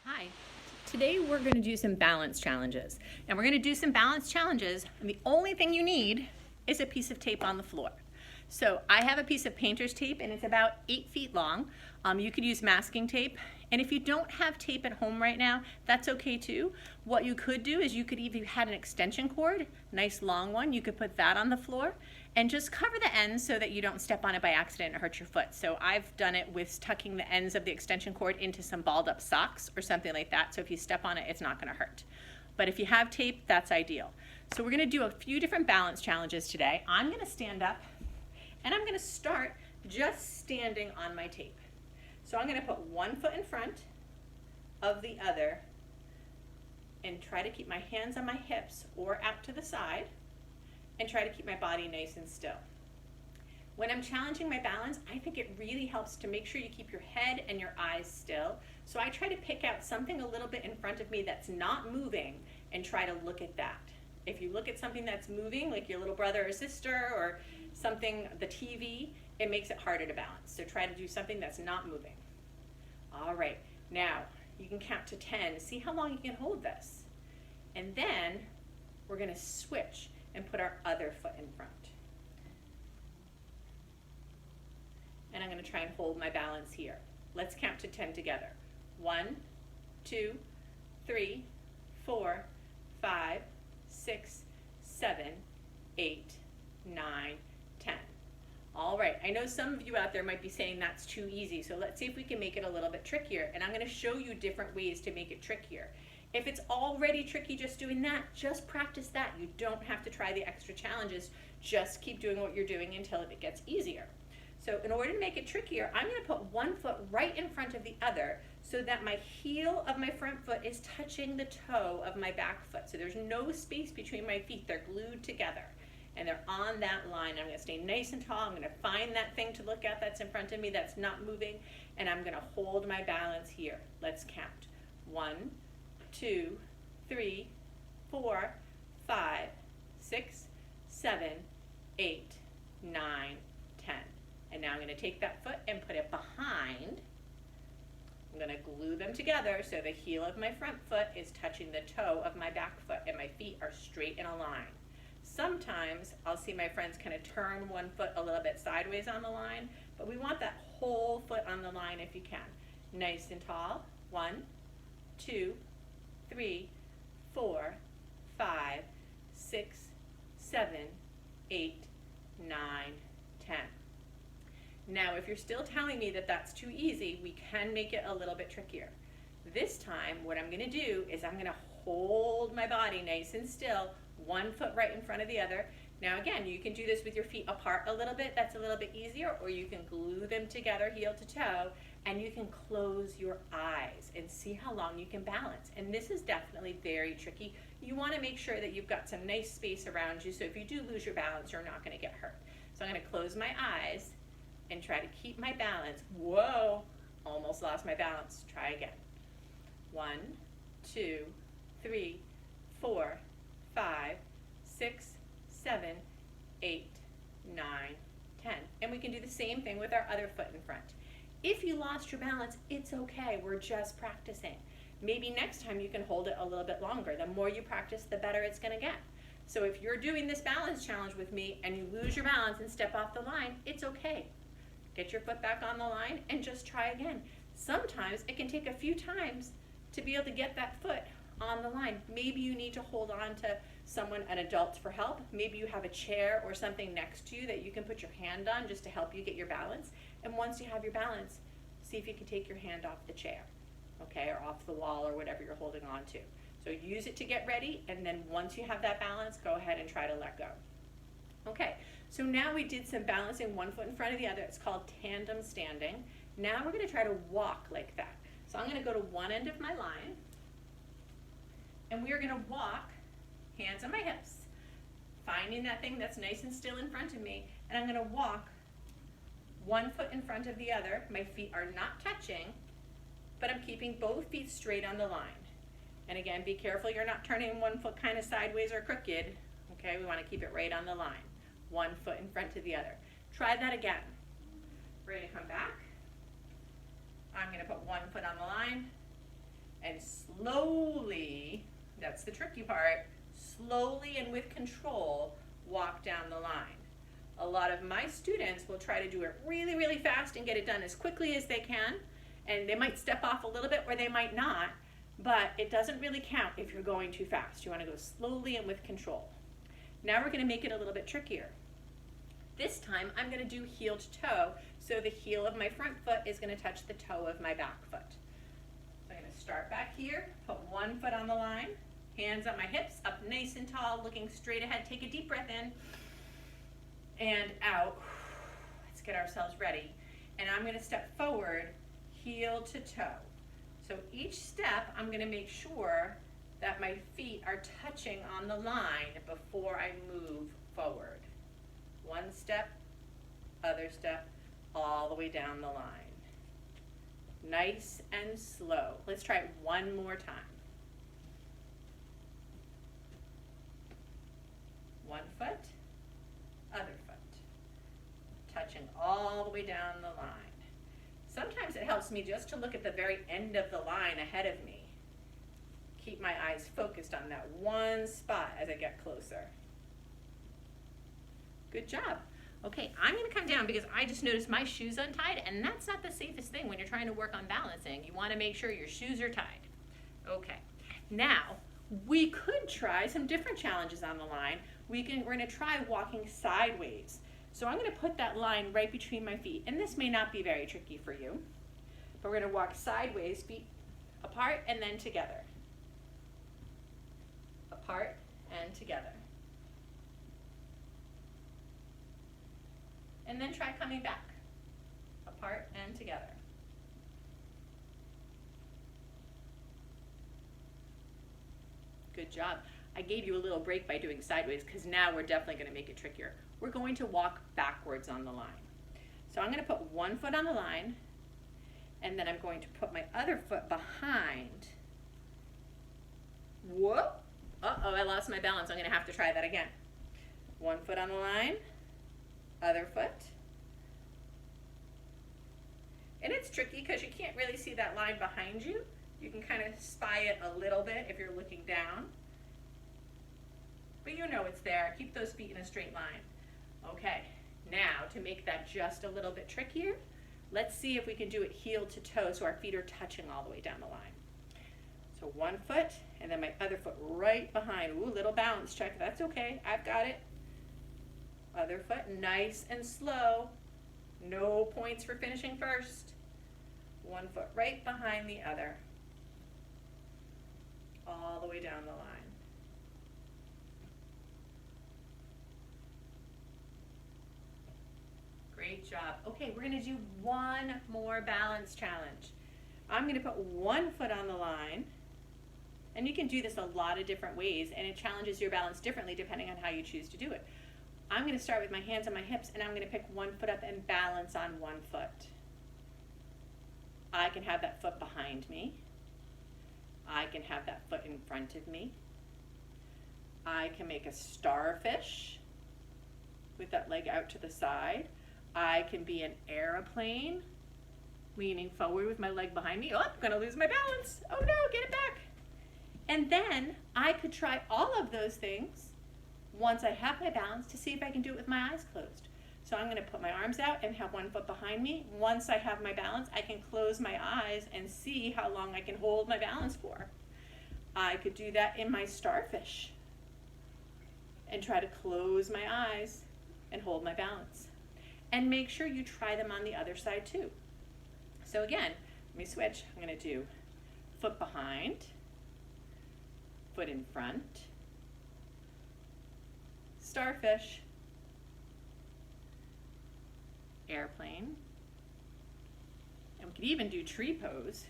Hi. Today we're going to do some balance challenges. And we're going to do some balance challenges, and the only thing you need is a piece of tape on the floor. So I have a piece of painter's tape, and it's about 8 feet long. You could use masking tape. And if you don't have tape at home right now, that's okay too. What you could do is you could even had an extension cord, nice long one, you could put that on the floor and just cover the ends so that you don't step on it by accident and hurt your foot. So I've done it with tucking the ends of the extension cord into some balled up socks or something like that. So if you step on it, it's not gonna hurt. But if you have tape, that's ideal. So we're gonna do a few different balance challenges today. I'm gonna stand up and I'm gonna start just standing on my tape. So I'm going to put one foot in front of the other and try to keep my hands on my hips or out to the side and try to keep my body nice and still. When I'm challenging my balance, I think it really helps to make sure you keep your head and your eyes still. So I try to pick out something a little bit in front of me that's not moving and try to look at that. If you look at something that's moving, like your little brother or sister or something, the TV, it makes it harder to balance. So try to do something that's not moving. All right, now you can count to 10. See how long you can hold this. And then we're gonna switch and put our other foot in front. And I'm gonna try and hold my balance here. Let's count to 10 together. 1, 2, 3, 4, 5, 6, 7, 8, 9, 10. All right, I know some of you out there might be saying that's too easy, so let's see if we can make it a little bit trickier, and I'm gonna show you different ways to make it trickier. If it's already tricky just doing that, just practice that. You don't have to try the extra challenges, just keep doing what you're doing until it gets easier. So in order to make it trickier, I'm gonna put one foot right in front of the other so that my heel of my front foot is touching the toe of my back foot. So there's no space between my feet, they're glued together. And they're on that line. I'm gonna stay nice and tall. I'm gonna find that thing to look at that's in front of me that's not moving, and I'm gonna hold my balance here. Let's count. 1, 2, 3, 4, 5, 6, 7, 8, 9, 10. And now I'm gonna take that foot and put it behind. I'm gonna glue them together so the heel of my front foot is touching the toe of my back foot and my feet are straight in a line. Sometimes I'll see my friends kind of turn one foot a little bit sideways on the line, but we want that whole foot on the line if you can. Nice and tall. 1, 2, 3, 4, 5, 6, 7, 8, 9, 10. Now, if you're still telling me that that's too easy, we can make it a little bit trickier. This time, what I'm gonna do is I'm gonna hold my body nice and still, one foot right in front of the other. Now again, you can do this with your feet apart a little bit, that's a little bit easier, or you can glue them together heel to toe, and you can close your eyes and see how long you can balance. And this is definitely very tricky. You wanna make sure that you've got some nice space around you, so if you do lose your balance, you're not gonna get hurt. So I'm gonna close my eyes and try to keep my balance. Whoa, almost lost my balance. Try again. 1, 2, 3, 4, 5, 6, 7, 8, 9, 10. And we can do the same thing with our other foot in front. If you lost your balance, it's okay. We're just practicing. Maybe next time you can hold it a little bit longer. The more you practice, the better it's gonna get. So if you're doing this balance challenge with me and you lose your balance and step off the line, it's okay. Get your foot back on the line and just try again. Sometimes it can take a few times to be able to get that foot on the line. Maybe you need to hold on to someone, an adult, for help. Maybe you have a chair or something next to you that you can put your hand on just to help you get your balance. And once you have your balance, see if you can take your hand off the chair, okay, or off the wall or whatever you're holding on to. So use it to get ready, and then once you have that balance, go ahead and try to let go. Okay, so now we did some balancing one foot in front of the other. It's called tandem standing. Now we're gonna try to walk like that. So I'm gonna go to one end of my line, and we are gonna walk, hands on my hips, finding that thing that's nice and still in front of me, and I'm gonna walk one foot in front of the other. My feet are not touching, but I'm keeping both feet straight on the line. And again, be careful you're not turning one foot kind of sideways or crooked, okay? We wanna keep it right on the line. One foot in front of the other. Try that again. We're gonna come back. I'm gonna put one foot on the line, and slowly, that's the tricky part, slowly and with control, walk down the line. A lot of my students will try to do it really, really fast and get it done as quickly as they can, and they might step off a little bit or they might not, but it doesn't really count if you're going too fast. You want to go slowly and with control. Now we're going to make it a little bit trickier. This time I'm going to do heel to toe, so the heel of my front foot is going to touch the toe of my back foot. So I'm going to start back here, put one foot on the line, hands on my hips, up nice and tall, looking straight ahead. Take a deep breath in and out. Let's get ourselves ready. And I'm going to step forward, heel to toe. So each step, I'm going to make sure that my feet are touching on the line before I move forward. One step, other step, all the way down the line. Nice and slow. Let's try it one more time. One foot, other foot. Touching all the way down the line. Sometimes it helps me just to look at the very end of the line ahead of me. Keep my eyes focused on that one spot as I get closer. Good job. Okay, I'm going to come down because I just noticed my shoe's untied, and that's not the safest thing when you're trying to work on balancing. You want to make sure your shoes are tied. Okay, now we could try some different challenges on the line. We're going to try walking sideways. So I'm going to put that line right between my feet, and this may not be very tricky for you, but we're going to walk sideways, feet apart and then together. Apart and together. And then try coming back. Apart and together. Good job. I gave you a little break by doing sideways because now we're definitely going to make it trickier. We're going to walk backwards on the line. So I'm going to put one foot on the line, and then I'm going to put my other foot behind. Whoa! Uh-oh, I lost my balance. I'm going to have to try that again. One foot on the line, other foot. And it's tricky because you can't really see that line behind you. You can kind of spy it a little bit if you're looking down. But you know it's there. Keep those feet in a straight line. Okay, now to make that just a little bit trickier, let's see if we can do it heel to toe so our feet are touching all the way down the line. So one foot and then my other foot right behind. Ooh, little balance check. That's okay. I've got it. Other foot, nice and slow. No points for finishing first. One foot right behind the other. All the way down the line. Great job. Okay, we're going to do one more balance challenge. I'm going to put one foot on the line, and you can do this a lot of different ways, and it challenges your balance differently depending on how you choose to do it. I'm going to start with my hands on my hips, and I'm going to pick one foot up and balance on one foot. I can have that foot behind me. I can have that foot in front of me. I can make a starfish with that leg out to the side. I can be an airplane, leaning forward with my leg behind me. Oh, I'm gonna lose my balance. Oh no, get it back. And then I could try all of those things once I have my balance to see if I can do it with my eyes closed. So I'm gonna put my arms out and have one foot behind me. Once I have my balance, I can close my eyes and see how long I can hold my balance for. I could do that in my starfish and try to close my eyes and hold my balance. And make sure you try them on the other side too. So again, let me switch. I'm going to do foot behind, foot in front, starfish, airplane, and we could even do tree pose,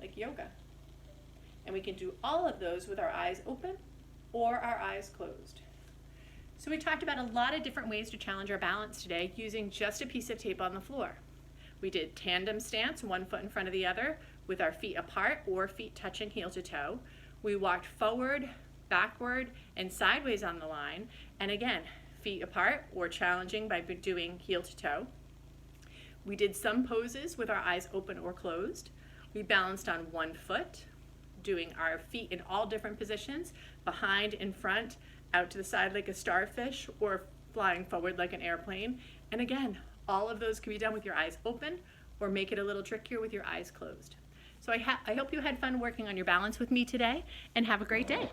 like yoga. And we can do all of those with our eyes open or our eyes closed. So we talked about a lot of different ways to challenge our balance today using just a piece of tape on the floor. We did tandem stance, one foot in front of the other, with our feet apart or feet touching heel to toe. We walked forward, backward, and sideways on the line. And again, feet apart or challenging by doing heel to toe. We did some poses with our eyes open or closed. We balanced on one foot, doing our feet in all different positions, behind, in front, out to the side like a starfish, or flying forward like an airplane. And again, all of those can be done with your eyes open, or make it a little trickier with your eyes closed. So I hope you had fun working on your balance with me today, and have a great day.